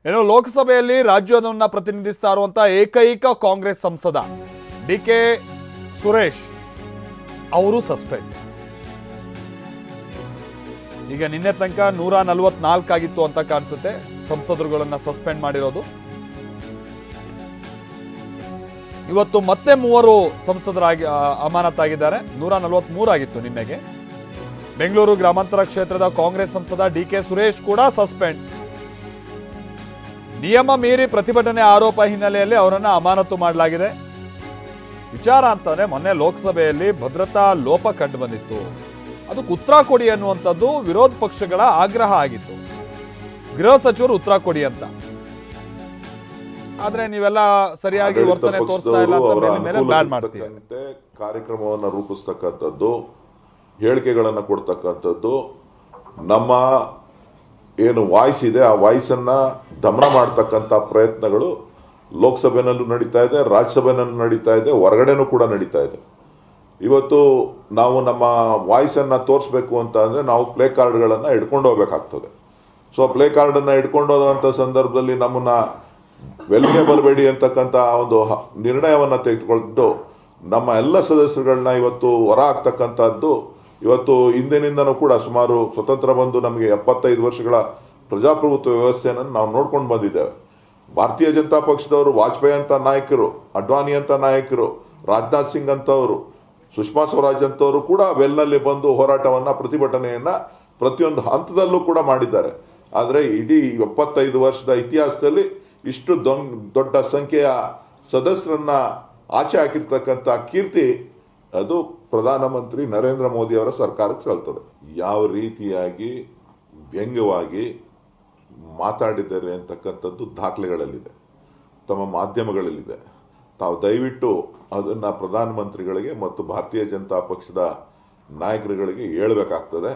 ಏನೋ ಲೋಕಸಭೆಯಲ್ಲಿ ರಾಜ್ಯವನ್ನ ಪ್ರತಿನಿಧಿಸ್ತಾ ಇರುವಂತ ಏಕೈಕ ಕಾಂಗ್ರೆಸ್ ಸಂಸದ ಡಿಕೆ ಸುರೇಶ್ ಅವರು ಸಸ್ಪೆಂಡ್. ಈಗ ನಿನ್ನೆ ತನಕ 144 ಆಗಿತ್ತು ಅಂತ ಕಾಣಿಸುತ್ತೆ ಸಂಸದರುಗಳನ್ನ ಸಸ್ಪೆಂಡ್ ಮಾಡಿರೋದು. ಇವತ್ತು ಮತ್ತೆ 3 ಸಂಸದರಾಗಿ ಅಮಾನತಾಗಿದ್ದಾರೆ. 143 ಆಗಿತ್ತು ನಿನ್ನೆಗೆ. ಬೆಂಗಳೂರು ಗ್ರಾಮಾಂತರ ಕ್ಷೇತ್ರದ ಕಾಂಗ್ರೆಸ್ ಸಂಸದ ಡಿಕೆ ಸುರೇಶ್ ಕೂಡ ಸಸ್ಪೆಂಡ್. ನಿಯಮ ಮೀರಿ ಪ್ರತಿಭಟನೆ ಆರೋಪ ಹಿನ್ನೆಲೆಯಲ್ಲಿ ಅವರನ್ನ ಅಮಾನತು ಮಾಡಲಾಗಿದೆ. ವಿಚಾರ ಅಂತಂದ್ರೆ ಮೊನ್ನೆ ಲೋಕಸಭೆಯಲ್ಲಿ ಭದ್ರತಾ ಲೋಪ ಕಂಡು ಬಂದಿತ್ತು. ಅದಕ್ಕೆ ಉತ್ತರ ಕೊಡಿ ಅನ್ನುವಂಥದ್ದು ವಿರೋಧ ಪಕ್ಷಗಳ ಆಗ್ರಹ ಆಗಿತ್ತು. ಗೃಹ ಸಚಿವರು ಉತ್ತರ ಕೊಡಿ ಅಂತ. ಆದ್ರೆ ನೀವೆಲ್ಲ ಸರಿಯಾಗಿ ವರ್ತನೆ ತೋರಿಸ್ತಾ ಇಲ್ಲ ಅಂತ ಮೇಲೆ ಬ್ಯಾನ್ ಮಾಡ್ತೀವಿ. ಕಾರ್ಯಕ್ರಮವನ್ನು ರೂಪಿಸ್ತಕ್ಕಂಥದ್ದು, ಹೇಳಿಕೆಗಳನ್ನು ಕೊಡ್ತಕ್ಕಂಥದ್ದು, ನಮ್ಮ ಏನು ವಾಯ್ಸ್ ಇದೆ ಆ ವಾಯ್ಸನ್ನ ದಮನ ಮಾಡ್ತಕ್ಕಂಥ ಪ್ರಯತ್ನಗಳು ಲೋಕಸಭೆನಲ್ಲೂ ನಡೀತಾ ಇದೆ, ರಾಜ್ಯಸಭೆನಲ್ಲೂ ನಡೀತಾ ಇದೆ, ಹೊರಗಡೆನೂ ಕೂಡ ನಡೀತಾ ಇದೆ. ಇವತ್ತು ನಾವು ನಮ್ಮ ವಾಯ್ಸನ್ನು ತೋರಿಸ್ಬೇಕು ಅಂತ ಅಂದರೆ ನಾವು ಪ್ಲೇ ಕಾರ್ಡ್ಗಳನ್ನು ಹಿಡ್ಕೊಂಡು ಹೋಗ್ಬೇಕಾಗ್ತದೆ. ಸೊ ಪ್ಲೇ ಕಾರ್ಡನ್ನು ಹಿಡ್ಕೊಂಡು ಹೋದಂಥ ಸಂದರ್ಭದಲ್ಲಿ ನಮ್ಮನ್ನ ವೆಲ್ಗೆ ಬರಬೇಡಿ ಅಂತಕ್ಕಂಥ ಒಂದು ನಿರ್ಣಯವನ್ನು ತೆಗೆದುಕೊಂಡು ನಮ್ಮ ಎಲ್ಲ ಸದಸ್ಯರುಗಳನ್ನ ಇವತ್ತು ಹೊರ ಹಾಕ್ತಕ್ಕಂಥದ್ದು. ಇವತ್ತು ಹಿಂದಿನಿಂದನೂ ಕೂಡ ಸುಮಾರು ಸ್ವತಂತ್ರ ಬಂದು ನಮಗೆ 75 ವರ್ಷಗಳ ಪ್ರಜಾಪ್ರಭುತ್ವ ವ್ಯವಸ್ಥೆಯನ್ನು ನಾವು ನೋಡ್ಕೊಂಡು ಬಂದಿದ್ದೇವೆ. ಭಾರತೀಯ ಜನತಾ ಪಕ್ಷದವರು ವಾಜಪೇಯಿ ಅಂತ ನಾಯಕರು, ಅಡ್ವಾಣಿ ಅಂತ ನಾಯಕರು, ರಾಜನಾಥ್ ಸಿಂಗ್ ಅಂತವರು, ಸುಷ್ಮಾ ಸ್ವರಾಜ್ ಅಂತವರು ಕೂಡ ವೆಲ್ನಲ್ಲಿ ಬಂದು ಹೋರಾಟವನ್ನು, ಪ್ರತಿಭಟನೆಯನ್ನು ಪ್ರತಿಯೊಂದು ಹಂತದಲ್ಲೂ ಕೂಡ ಮಾಡಿದ್ದಾರೆ. ಆದರೆ ಇಡೀ 75 ವರ್ಷದ ಇತಿಹಾಸದಲ್ಲಿ ಇಷ್ಟು ದೊಡ್ಡ ಸಂಖ್ಯೆಯ ಸದಸ್ಯರನ್ನ ಆಚೆ ಹಾಕಿರ್ತಕ್ಕಂಥ ಕೀರ್ತಿ ಅದು ಪ್ರಧಾನಮಂತ್ರಿ ನರೇಂದ್ರ ಮೋದಿ ಅವರ ಸರ್ಕಾರಕ್ಕೆ ಸಲ್ತದೆ. ಯಾವ ರೀತಿಯಾಗಿ ವ್ಯಂಗ್ಯವಾಗಿ ಮಾತಾಡಿದ್ದಾರೆ ಅಂತಕ್ಕಂಥದ್ದು ದಾಖಲೆಗಳಲ್ಲಿದೆ, ತಮ್ಮ ಮಾಧ್ಯಮಗಳಲ್ಲಿದೆ. ತಾವು ದಯವಿಟ್ಟು ಅದನ್ನು ಪ್ರಧಾನಮಂತ್ರಿಗಳಿಗೆ ಮತ್ತು ಭಾರತೀಯ ಜನತಾ ಪಕ್ಷದ ನಾಯಕರುಗಳಿಗೆ ಹೇಳಬೇಕಾಗ್ತದೆ.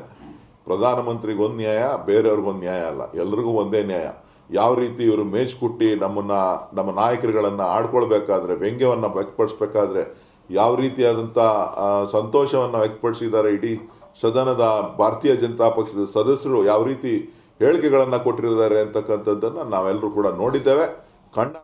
ಪ್ರಧಾನಮಂತ್ರಿಗೆ ಒಂದು ನ್ಯಾಯ, ಬೇರೆಯವ್ರಿಗೊಂದು ನ್ಯಾಯ ಅಲ್ಲ, ಎಲ್ರಿಗೂ ಒಂದೇ ನ್ಯಾಯ. ಯಾವ ರೀತಿ ಇವರು ಮೇಜ್ಕುಟ್ಟಿ ನಮ್ಮ ನಾಯಕರುಗಳನ್ನು ಆಡ್ಕೊಳ್ಬೇಕಾದ್ರೆ, ವ್ಯಂಗ್ಯವನ್ನು ವ್ಯಕ್ತಪಡಿಸಬೇಕಾದ್ರೆ ಯಾವ ರೀತಿಯಾದಂಥ ಸಂತೋಷವನ್ನು ವ್ಯಕ್ತಪಡಿಸಿದ್ದಾರೆ ಇಡೀ ಸದನದ ಭಾರತೀಯ ಜನತಾ ಪಕ್ಷದ ಸದಸ್ಯರು, ಯಾವ ರೀತಿ ಹೇಳಿಕೆಗಳನ್ನು ಕೊಟ್ಟಿದ್ದಾರೆ ಅಂತಕ್ಕಂಥದ್ದನ್ನು ನಾವೆಲ್ಲರೂ ಕೂಡ ನೋಡಿದ್ದೇವೆ, ಕಂಡ